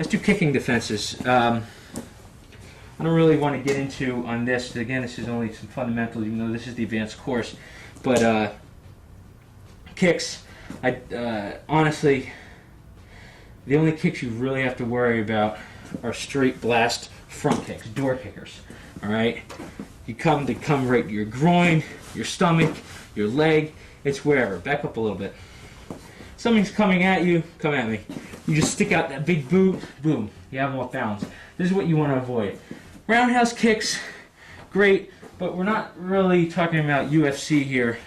let's do kicking defenses. I don't really want to get into on this. Again, this is only some fundamentals, even though this is the advanced course. But kicks, honestly, the only kicks you really have to worry about are straight blast front kicks, door kickers. All right, they come right to your groin, your stomach, your leg. It's wherever. Back up a little bit. Something's coming at you, come at me. You just stick out that big boot, boom, you have them off balance. This is what you want to avoid. Roundhouse kicks, great, but we're not really talking about UFC here,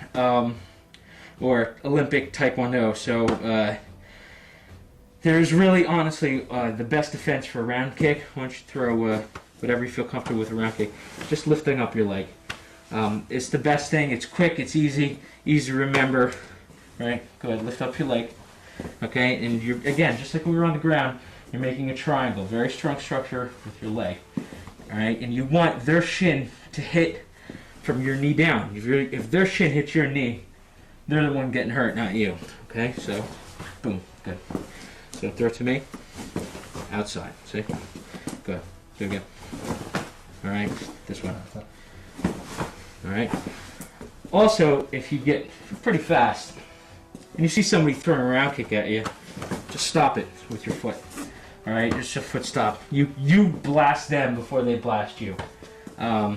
or Olympic Taekwondo. So there's really, honestly, the best defense for a round kick. Why don't you throw whatever you feel comfortable with a round kick, just lifting up your leg. It's the best thing. It's quick, it's easy to remember. Right? Go ahead, lift up your leg. Okay, and you're, again, just like we were on the ground, you're making a triangle. Very strong structure with your leg. Alright, and you want their shin to hit from your knee down. If their shin hits your knee, they're the one getting hurt, not you. Okay, so, boom, good. So throw it to me. Outside, see? Good. Do it again. Alright, this one. Alright. Also, if you get pretty fast, and you see somebody throwing a round kick at you, just stop it with your foot. All right, just a foot stop. You blast them before they blast you. But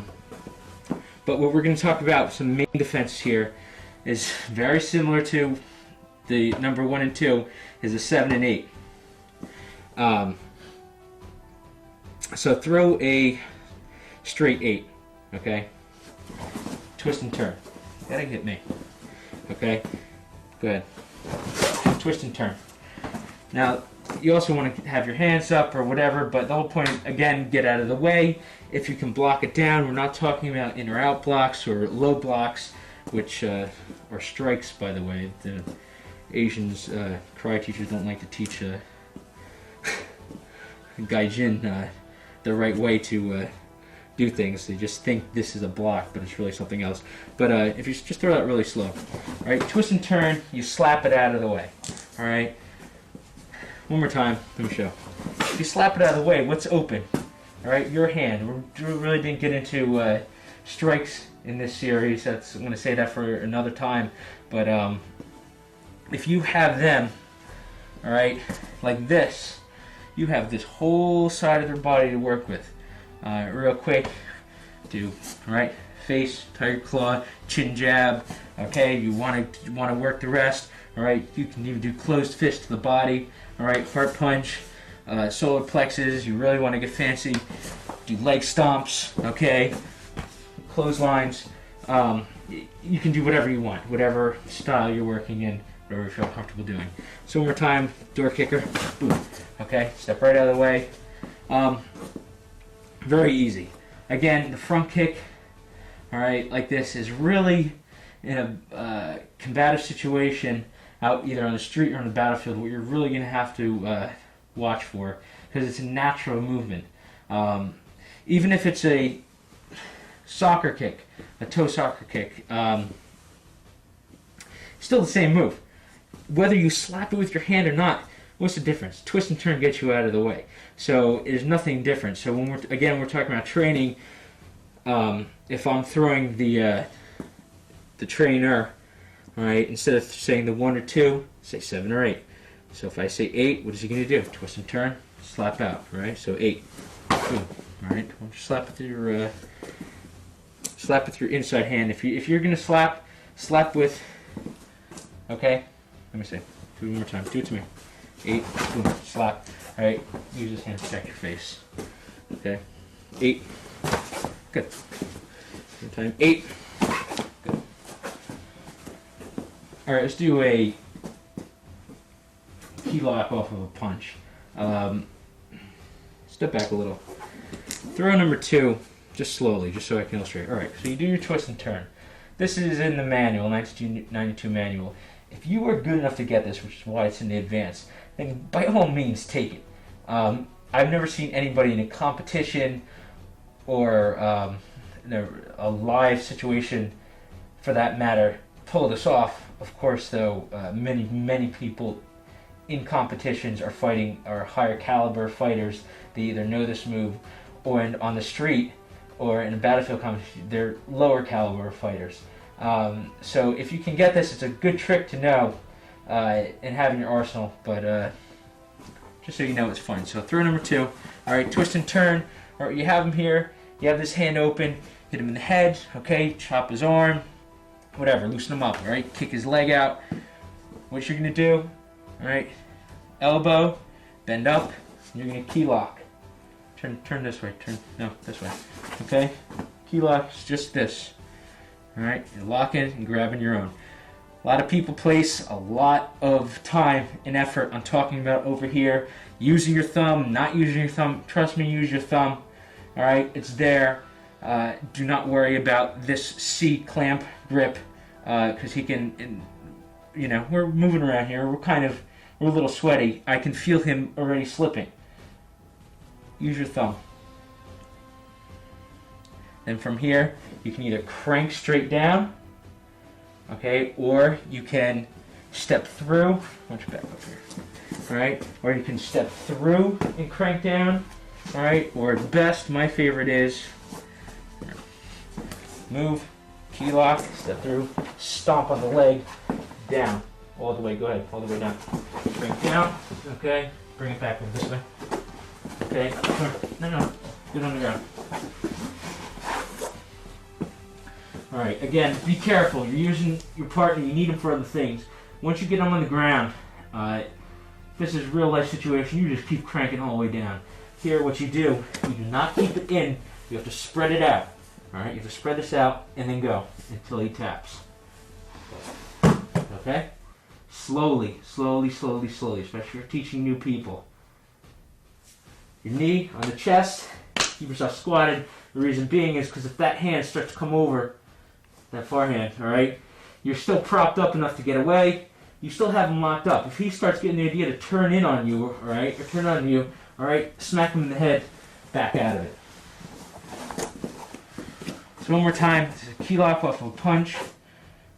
what we're going to talk about, some main defense here, is very similar to the number 1 and 2, is a 7 and 8. So throw a straight 8, okay? Twist and turn. Gotta hit me. Okay? Go ahead. Twist and turn. Now, you also want to have your hands up or whatever, but the whole point, again, get out of the way. If you can block it down, we're not talking about in or out blocks or low blocks, which are strikes, by the way. The Asians, karate teachers don't like to teach gaijin the right way to do things. They just think this is a block, but it's really something else. But if you just throw that really slow, all right, twist and turn, you slap it out of the way. All right, one more time. Let me show. If you slap it out of the way, what's open? All right, your hand. We really didn't get into strikes in this series. I'm going to say that for another time. But if you have them, all right, like this, you have this whole side of their body to work with. Real quick, do right face, tiger claw, chin jab. Okay, you want to work the rest. All right, you can even do closed fist to the body. All right, heart punch, solar plexus. You really want to get fancy. Do leg stomps. Okay, clotheslines. You can do whatever you want, whatever style you're working in, whatever you feel comfortable doing. So one more time, door kicker. Boom. Okay, step right out of the way. Very easy. Again, the front kick, all right, like this, is really in a combative situation out either on the street or on the battlefield, what you're really going to have to watch for, because it's a natural movement. Even if it's a soccer kick, a toe soccer kick, still the same move. Whether you slap it with your hand or not, what's the difference? Twist and turn gets you out of the way. So there's nothing different. So when we're talking about training, if I'm throwing the trainer, all right, instead of saying the 1 or 2, say 7 or 8. So if I say 8, what is he going to do? Twist and turn, slap out, right? So 8. Boom. All right. Why don't you slap with your inside hand. If you're going to slap with. Okay. Let me see. Do it one more time. Do it to me. 8. Boom. Slap. All right. Use this hand to protect your face. Okay. 8. Good. One time. 8. Good. All right. Let's do a key lock off of a punch. Step back a little. Throw number 2, just slowly, just so I can illustrate. All right, so you do your twist and turn. This is in the manual, 92 manual. If you are good enough to get this, which is why it's in the advance, then by all means take it. I've never seen anybody in a competition or in a live situation, for that matter, pull this off. Of course, though, many people in competitions are fighting are higher caliber fighters. They either know this move, or on the street, or in a battlefield competition, they're lower caliber fighters. So if you can get this, it's a good trick to know and have in your arsenal. But just so you know, it's fun. So throw number 2. All right, twist and turn. All right, you have him here. You have this hand open. Hit him in the head. Okay, chop his arm. Whatever, loosen him up. All right, kick his leg out. What you're gonna do? All right, elbow, bend up. And you're gonna key lock. Turn this way. This way. Okay, key lock is just this. All right, you're locking and grabbing your own. A lot of people place a lot of time and effort on talking about over here, using your thumb, not using your thumb. Trust me, use your thumb. All right, it's there. Do not worry about this C clamp grip, because he can, you know, we're moving around here. We're a little sweaty. I can feel him already slipping. Use your thumb. Then from here, you can either crank straight down, okay, or you can step through. Why don't you back up here? All right, or you can step through and crank down. All right, or at best, my favorite is move, key lock, step through, stomp on the leg, down, all the way. Go ahead, all the way down. Bring it down. Okay, bring it back over this way. Okay, no, get on the ground. All right, again, be careful. You're using your partner. You need him for other things. Once you get him on the ground, if this is a real life situation, you just keep cranking all the way down. Here, what you do not keep it in. You have to spread it out. All right, you have to spread this out and then go until he taps. Okay? Slowly, especially if you're teaching new people. Your knee on the chest, keep yourself squatted. The reason being is because if that hand starts to come over, that far hand, all right, you're still propped up enough to get away. You still have him locked up. If he starts getting the idea to turn in on you, all right, or turn on you, all right, smack him in the head, back out of it. So one more time, this is a key lock off of a punch.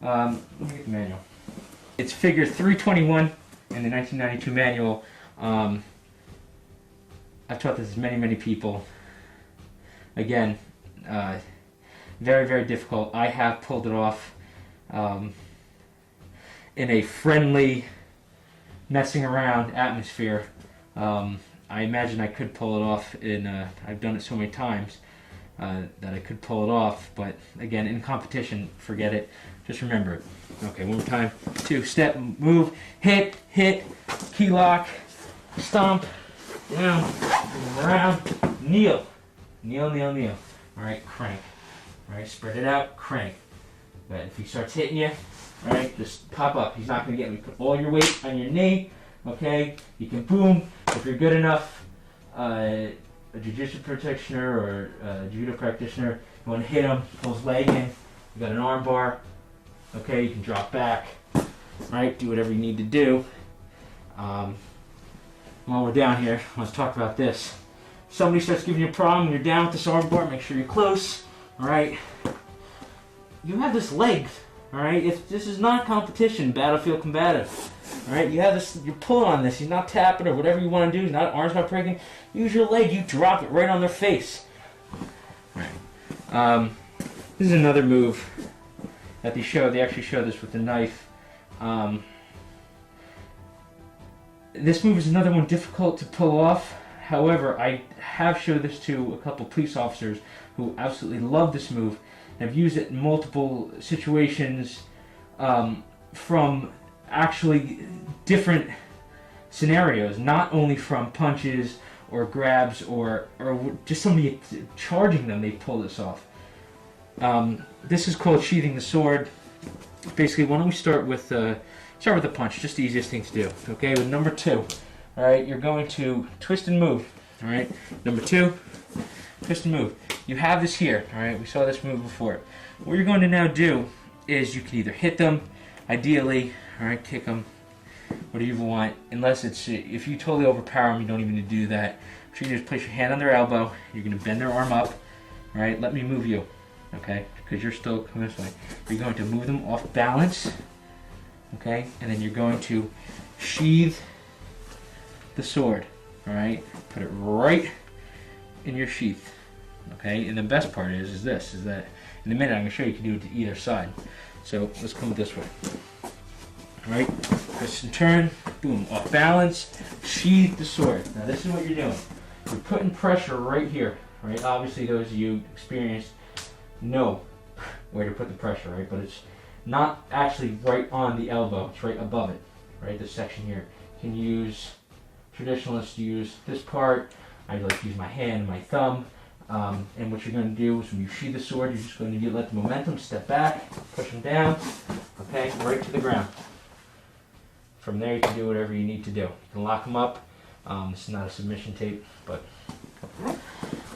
Let me get the manual. It's figure 321 in the 1992 manual. I've taught this to many people. Again, very, very difficult. I have pulled it off in a friendly, messing around atmosphere. I imagine I could pull it off I've done it so many times that I could pull it off, but again, in competition, forget it. Just remember it. Okay, one more time. 2, step, move, hit, key lock, stomp, down, around, kneel. Kneel. All right, crank. All right, spread it out, crank. But if he starts hitting you, all right, just pop up. He's not going to get me. Put all your weight on your knee, okay? You can boom. If you're good enough, a jiu-jitsu practitioner or a judo practitioner, you want to hit him, pull his leg in. You got an arm bar, okay? You can drop back, all right? Do whatever you need to do. While we're down here, let's talk about this. Somebody starts giving you a problem, you're down with this arm bar, make sure you're close, all right? You have this leg, all right? If this is not competition, battlefield combative, all right? You have this, you're pulling on this, you're not tapping or whatever you want to do, arm's not breaking. Use your leg, you drop it right on their face. All right. This is another move that they actually show this with the knife. This move is another one difficult to pull off. However, I have showed this to a couple police officers who absolutely love this move and have used it in multiple situations from actually different scenarios, not only from punches or grabs or just somebody charging them. They pull this off. This is called sheathing the sword. Basically, why don't we start with the punch? Just the easiest thing to do. Okay, with number 2. All right, you're going to twist and move. All right, number 2, twist and move. You have this here. All right, we saw this move before. What you're going to now do is you can either hit them, ideally, all right, kick them, whatever you want. Unless if you totally overpower them, you don't even need to do that. So you just place your hand on their elbow. You're going to bend their arm up. All right, let me move you. Okay, because you're still coming this way. You're going to move them off balance. Okay, and then you're going to sheathe the sword. All right, put it right in your sheath. Okay, and the best part is that in a minute I'm gonna show you can do it to either side. So let's come this way. All right, twist and turn, boom, off balance, sheath the sword. Now this is what you're doing. You're putting pressure right here. Right, obviously those of you experienced know where to put the pressure, right? But it's not actually right on the elbow, it's right above it, right? This section here. You can use, traditionalists use this part. I like to use my hand and my thumb. And what you're going to do is when you sheath the sword, you're just going to let the momentum step back, push them down, okay, right to the ground. From there you can do whatever you need to do. You can lock them up. This is not a submission tape, but...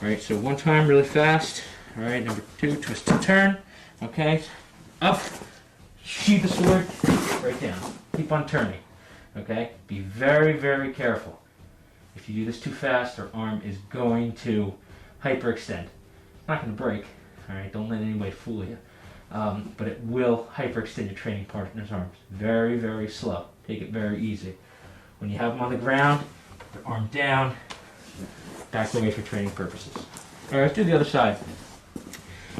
Alright, so one time really fast. Alright, number 2, twist and turn. Okay, up, sheath the sword, right down. Keep on turning. Okay, be very, very careful. If you do this too fast, your arm is going to hyperextend. It's not going to break. Alright, don't let anybody fool you. But it will hyperextend your training partner's arms. Very, very slow. Take it very easy. When you have them on the ground, put your arm down, back away for training purposes. Alright, let's do the other side.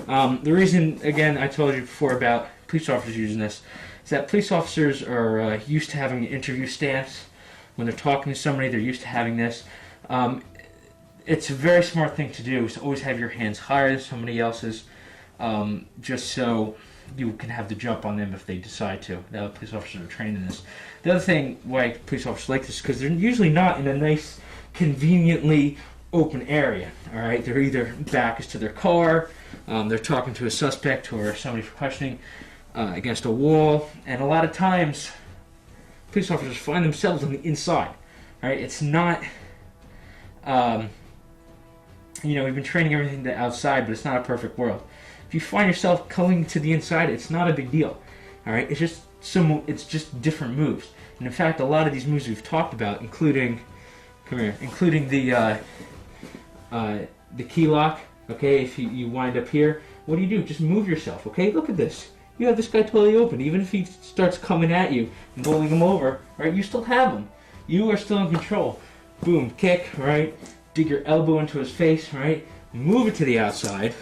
The reason, again, I told you before about police officers using this, is that police officers are used to having an interview stance. When they're talking to somebody, they're used to having this. It's a very smart thing to do, is to always have your hands higher than somebody else's, just so you can have the jump on them if they decide to. Now, police officers are trained in this. The other thing why police officers like this is because they're usually not in a nice, conveniently open area. All right, they're either back is to their car, they're talking to a suspect or somebody for questioning against a wall, and a lot of times police officers find themselves on the inside. All right, it's not. We've been training everything to outside, but it's not a perfect world. If you find yourself going to the inside, it's not a big deal. All right, it's just different moves. And in fact, a lot of these moves we've talked about, including the key lock. Okay, if you wind up here, what do? Just move yourself. Okay, look at this. You have this guy totally open. Even if he starts coming at you and bowling him over, right? You still have him. You are still in control. Boom, kick, right? Dig your elbow into his face, right? Move it to the outside,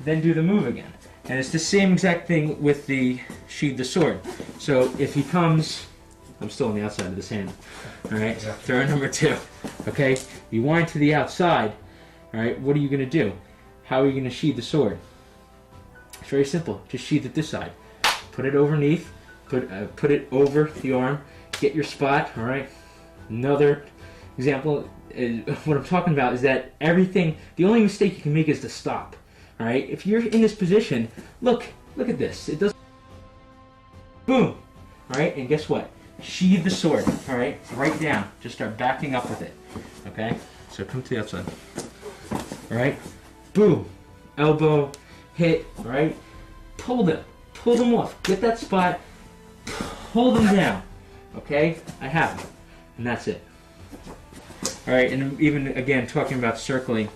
then do the move again. And it's the same exact thing with the sheath the sword. So if he comes, I'm still on the outside of this hand, all right? Throw number 2, okay? You wind to the outside, all right? What are you going to do? How are you going to sheath the sword? It's very simple. Just sheath it this side. Put it underneath. Put it over the arm. Get your spot, all right? Another example, what I'm talking about is that the only mistake you can make is to stop. All right, if you're in this position, look at this. It does, boom, all right, and guess what? Sheathe the sword, all right, right down. Just start backing up with it, okay? So come to the outside, all right? Boom, elbow, hit, all right? Pull them off. Get that spot, pull them down, okay? I have them, and that's it. All right, and even again talking about circling.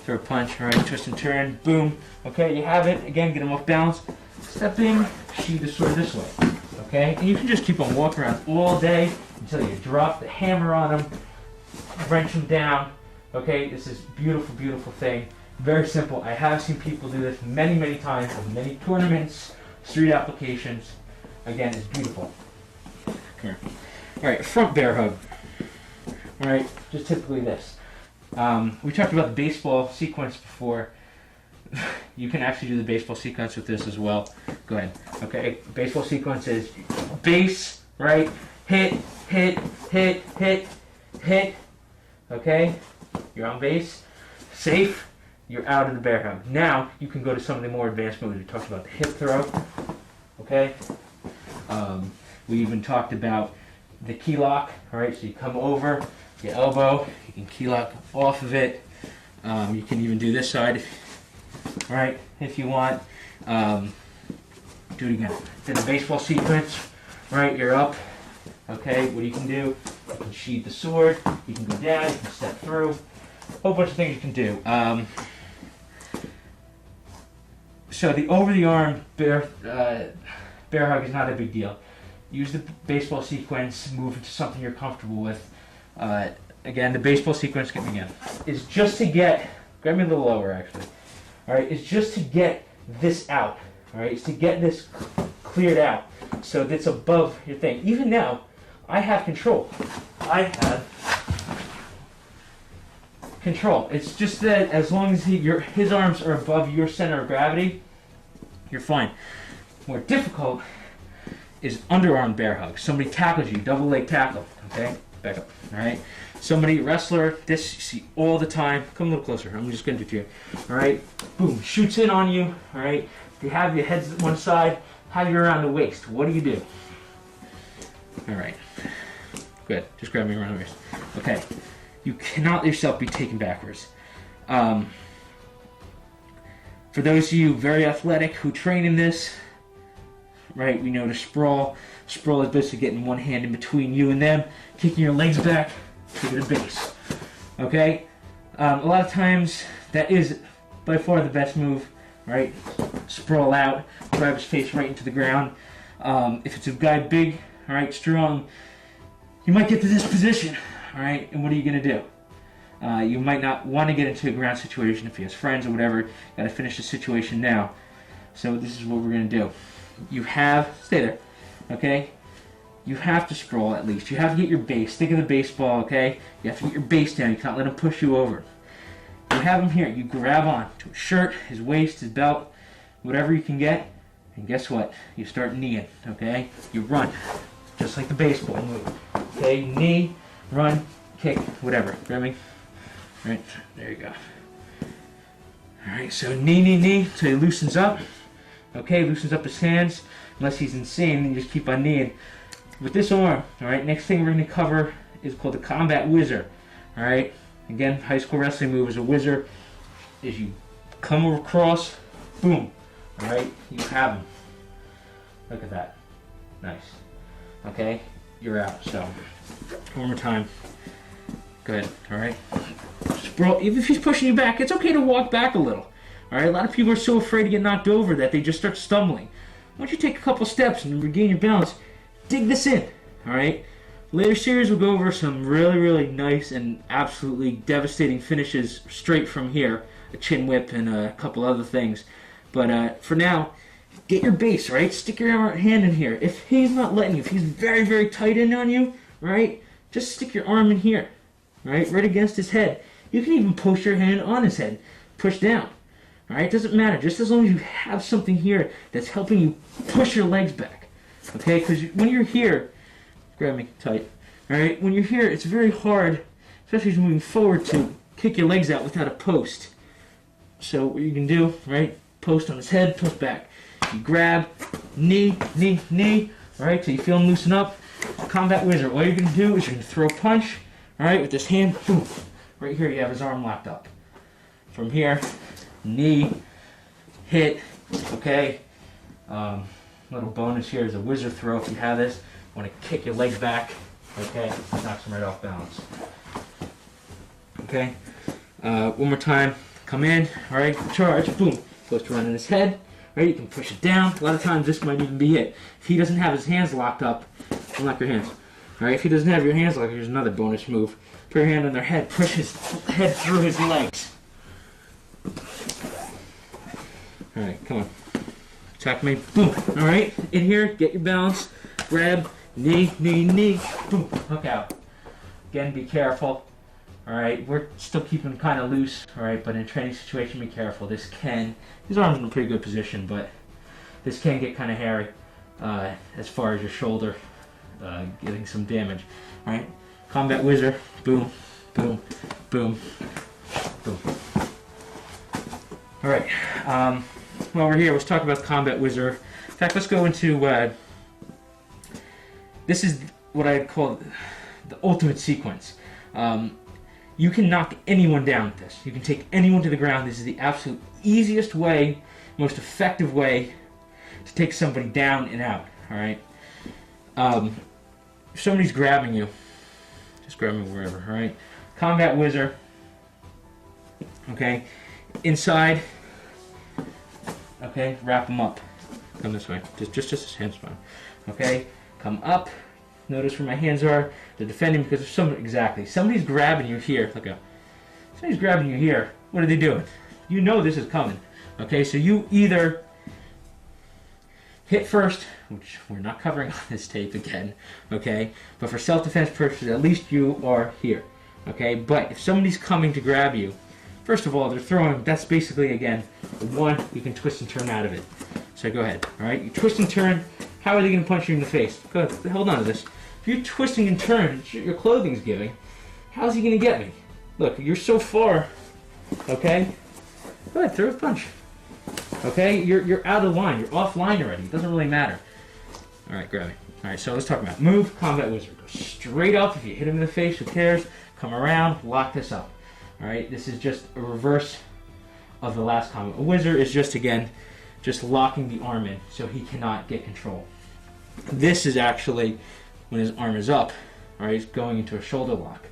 Throw a punch, all right, twist and turn, boom. Okay, you have it. Again, get them off balance. Step in, sheath the sword this way. Okay, and you can just keep on walking around all day until you drop the hammer on them, wrench them down. Okay, this is beautiful, beautiful thing. Very simple. I have seen people do this many, many times in many tournaments, street applications. Again, it's beautiful. Come here. All right, front bear hug. All right, just typically this. We talked about the baseball sequence before. You can actually do the baseball sequence with this as well. Go ahead. Okay, baseball sequence is base, right? Hit, hit, hit, hit, hit. Okay, you're on base. Safe, you're out of the bear hug. Now you can go to some of the more advanced moves. We talked about the hip throw. Okay. We even talked about the key lock. All right, so you come over. Your elbow, you can key lock off of it. You can even do this side, if you want. Do it again. Then the baseball sequence, right? You're up. Okay, what you can do? You can sheath the sword. You can go down. You can step through. A whole bunch of things you can do. So the over-the-arm bear hug is not a big deal. Use the baseball sequence. Move into something you're comfortable with. Again, the baseball sequence, get me again, is just to get, grab me a little lower actually, all right, is just to get this out, all right, is to get this cleared out so that's above your thing. Even now, I have control. I have control. It's just that as long as his arms are above your center of gravity, you're fine. More difficult is underarm bear hug. Somebody tackles you, double leg tackle, okay? Back up, all right? Somebody, wrestler, this you see all the time. Come a little closer, I'm just gonna do it to you. All right, boom, shoots in on you, all right? You have your heads at one side, have you around the waist. What do? All right, good, just grab me around the waist. Okay, you cannot let yourself be taken backwards. For those of you very athletic who train in this, right, we know the sprawl. Sprawl is basically getting one hand in between you and them, kicking your legs back to the base. Okay? A lot of times, that is by far the best move, right? Sprawl out, drive his face right into the ground. If it's a guy big, all right, strong, you might get to this position, all right? And what are you going to do? You might not want to get into a ground situation if he has friends or whatever. Got to finish the situation now. So this is what we're going to do. You have, stay there, okay? You have to sprawl at least. You have to get your base. Think of the baseball, okay? You have to get your base down. You can't let him push you over. You have him here. You grab on to his shirt, his waist, his belt, whatever you can get. And guess what? You start kneeing, okay? You run, just like the baseball move. Okay, knee, run, kick, whatever. Grab me. All right, there you go. All right, so knee, till he loosens up. Okay, loosens up his hands. Unless he's insane, then you just keep on kneeing. With this arm, all right, next thing we're going to cover is called the combat whizzer. All right, again, high school wrestling move is a whizzer. Is you come across, boom, all right, you have him. Look at that. Nice. Okay, you're out. So, one more time. Good, all right. Sprawl, even if he's pushing you back, it's okay to walk back a little. All right, a lot of people are so afraid to get knocked over that they just start stumbling. Once you take a couple steps and regain your balance, dig this in, all right? Later series will go over some really, really nice and absolutely devastating finishes straight from here. A chin whip and a couple other things. But for now, get your base, right? Stick your hand in here. If he's not letting you, if he's very, very tight in on you, right? Just stick your arm in here, right? Right against his head. You can even push your hand on his head. Push down. All right, doesn't matter. Just as long as you have something here that's helping you push your legs back. Okay, because when you're here, grab me tight. All right, when you're here, it's very hard, especially as you're moving forward, to kick your legs out without a post. So what you can do, right? Post on his head, post back. You grab, knee, all right, till you feel him loosen up. Combat whizzer. All you're gonna do is you're gonna throw a punch, all right, with this hand, boom. Right here, you have his arm locked up. From here, knee, hit, okay. Little bonus here is a whizzer throw if you have this. Want to kick your leg back, okay. Knocks him right off balance. Okay. One more time. Come in, all right. Charge, boom. Goes to run in his head. Right, you can push it down. A lot of times this might even be it. If he doesn't have his hands locked up, unlock your hands. All right, if he doesn't have your hands locked, here's another bonus move. Put your hand on their head, push his head through his legs. All right, come on. Attack me, boom. All right, in here, get your balance. Grab, knee, boom, hook out. Again, be careful. All right, we're still keeping kind of loose, all right, but in a training situation, be careful. His arm's in a pretty good position, but this can get kind of hairy as far as your shoulder getting some damage. All right, combat whizzer, boom, boom, boom, boom. All right, while we're here, let's talk about combat whizzer. In fact, let's go into, this is what I call the ultimate sequence. You can knock anyone down with this. You can take anyone to the ground. This is the absolute easiest way, most effective way to take somebody down and out, all right? If somebody's grabbing you, just grab them wherever, all right? Combat whizzer, okay? Inside, okay? Wrap them up. Come this way. Just his hands fine. Okay? Come up, Notice where my hands are. They're defending because there's somebody's grabbing you here. Look out. Somebody's grabbing you here. What are they doing? You know this is coming. Okay, so you either hit first, which we're not covering on this tape again, okay? But for self-defense purposes, at least you are here, okay? But if somebody's coming to grab you, first of all, they're throwing, that's basically, again, one, you can twist and turn out of it. So go ahead, all right? You twist and turn. How are they going to punch you in the face? Go ahead, hold on to this. If you're twisting and turning, your clothing's giving, how's he going to get me? Look, you're so far, okay? Go ahead, throw a punch. Okay, you're out of line. You're offline already. It doesn't really matter. All right, grab me. All right, so let's talk about move, combat wizard. Go straight up. If you hit him in the face, who cares? Come around, lock this up. All right, this is just a reverse of the last combat. A wizard is just, again, just locking the arm in so he cannot get control. This is actually when his arm is up. All right, he's going into a shoulder lock.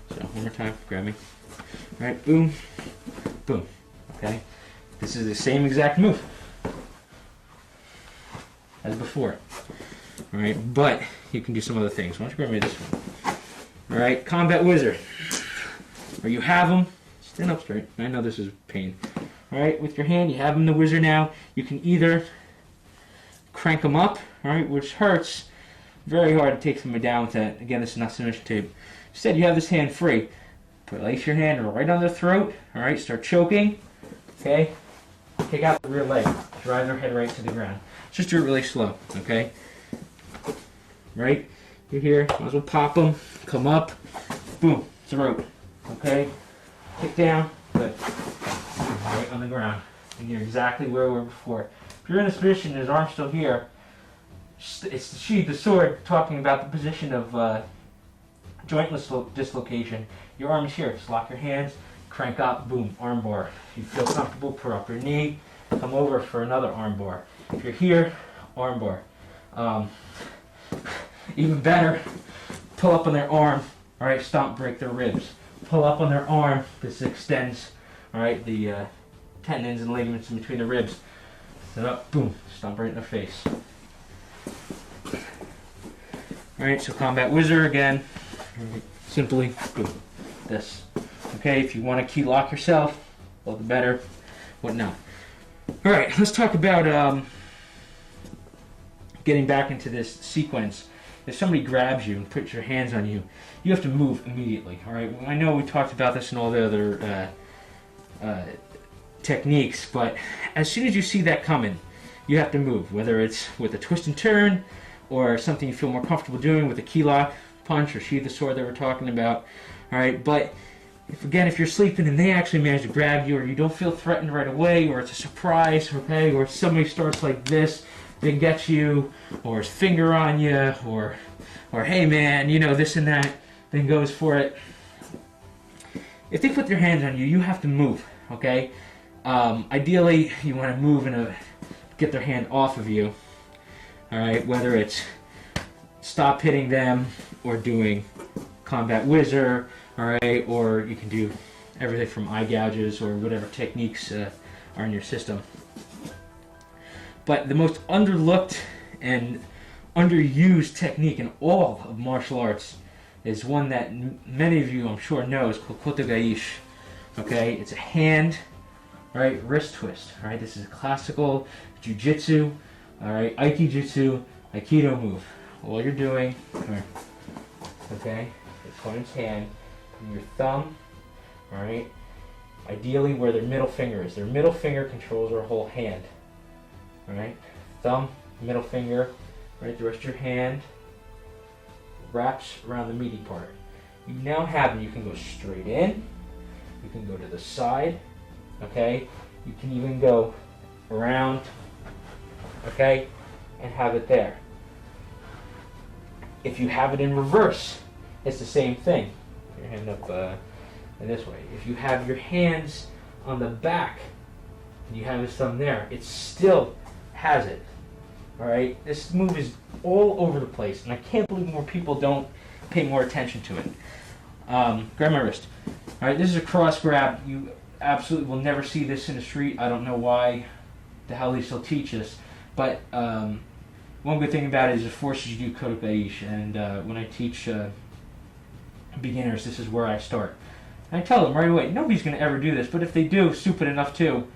So one more time, grab me. All right, boom, boom. Okay. This is the same exact move as before. Alright, but you can do some other things. Why don't you grab me this one? Alright, combat wizard. Or you have him. Stand up straight. I know this is pain. Alright, with your hand, you have him the wizard now. You can either crank him up, alright, which hurts. Very hard to take somebody down with that. Again, this is not submission tape. Instead, you have this hand free. Place your hand right on their throat. Alright, start choking. Okay? Kick out the rear leg. Drive their head right to the ground. Just do it really slow, okay? Right? You're here. Might as well pop them. Come up. Boom. Throat. Okay? Kick down. Good. Right on the ground. And you're exactly where we were before. If you're in this position and his arm's still here, it's the sheath, the sword, talking about the position of joint dislocation. Your arm is here. Just lock your hands. Crank up, boom, arm bar. If you feel comfortable, put up your knee, come over for another arm bar. If you're here, arm bar. Even better, pull up on their arm, all right, stomp, break their ribs. Pull up on their arm, this extends, all right, the tendons and ligaments in between the ribs. Set up, boom, stomp right in their face. All right, so combat wizard again, simply, boom, this. Okay, if you want to key lock yourself, all the better, whatnot. All right, let's talk about getting back into this sequence. If somebody grabs you and puts your hands on you, you have to move immediately. All right, I know we talked about this in all the other techniques, but as soon as you see that coming, you have to move, whether it's with a twist and turn or something you feel more comfortable doing with a key lock, punch, or sheath the sword that we're talking about. All right, but if you're sleeping and they actually manage to grab you, or you don't feel threatened right away, or it's a surprise, okay, or somebody starts like this, then gets you, or his finger on you, or hey man, you know, this and that, then goes for it. If they put their hands on you, you have to move, okay? Ideally, you want to move and get their hand off of you, all right? Whether it's stop hitting them or doing combat wizard, all right, or you can do everything from eye gouges or whatever techniques are in your system. But the most underlooked and underused technique in all of martial arts is one that many of you, I'm sure, know, is called kotogaishi. Okay, it's a hand, right, wrist twist. All right, this is a classical jiu-jitsu, all right, aikijutsu, aikido move. All you're doing, okay, is holding his hand from your thumb, all right, ideally where their middle finger is. Their middle finger controls their whole hand. All right, thumb, middle finger, right, the rest of your hand wraps around the meaty part. You now have it. You can go straight in, you can go to the side, okay, you can even go around, okay, and have it there. If you have it in reverse, it's the same thing. Your hand up in this way. If you have your hands on the back and you have his thumb there, it still has it. All right, this move is all over the place, and I can't believe more people don't pay more attention to it. Grab my wrist. All right, this is a cross grab. You absolutely will never see this in the street. I don't know why the hell they still teach this, but one good thing about it is it forces you to do kote-gaeshi, and when I teach beginners, this is where I start. And I tell them right away, nobody's going to ever do this, but if they do, stupid enough to,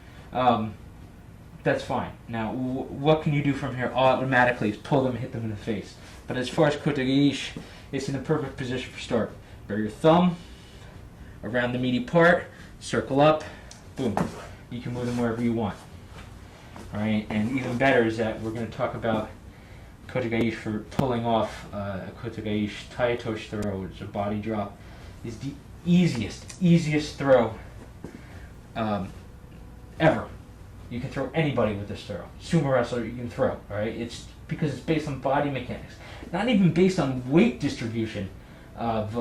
that's fine. Now, what can you do from here automatically is pull them and hit them in the face. But as far as kote-gaeshi, it's in the perfect position for start. Bear your thumb around the meaty part, circle up, boom. You can move them wherever you want. All right, and even better is that we're going to talk about kote-gaeshi for pulling off a kote-gaeshi taitoshi throw, which is a body drop. Is the easiest throw ever. You can throw anybody with this throw. Sumo wrestler, you can throw. All right, it's because it's based on body mechanics, not even based on weight distribution of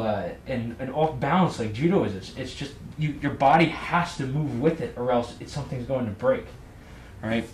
and off balance like judo is. It's just your body has to move with it, or else something's going to break. All right.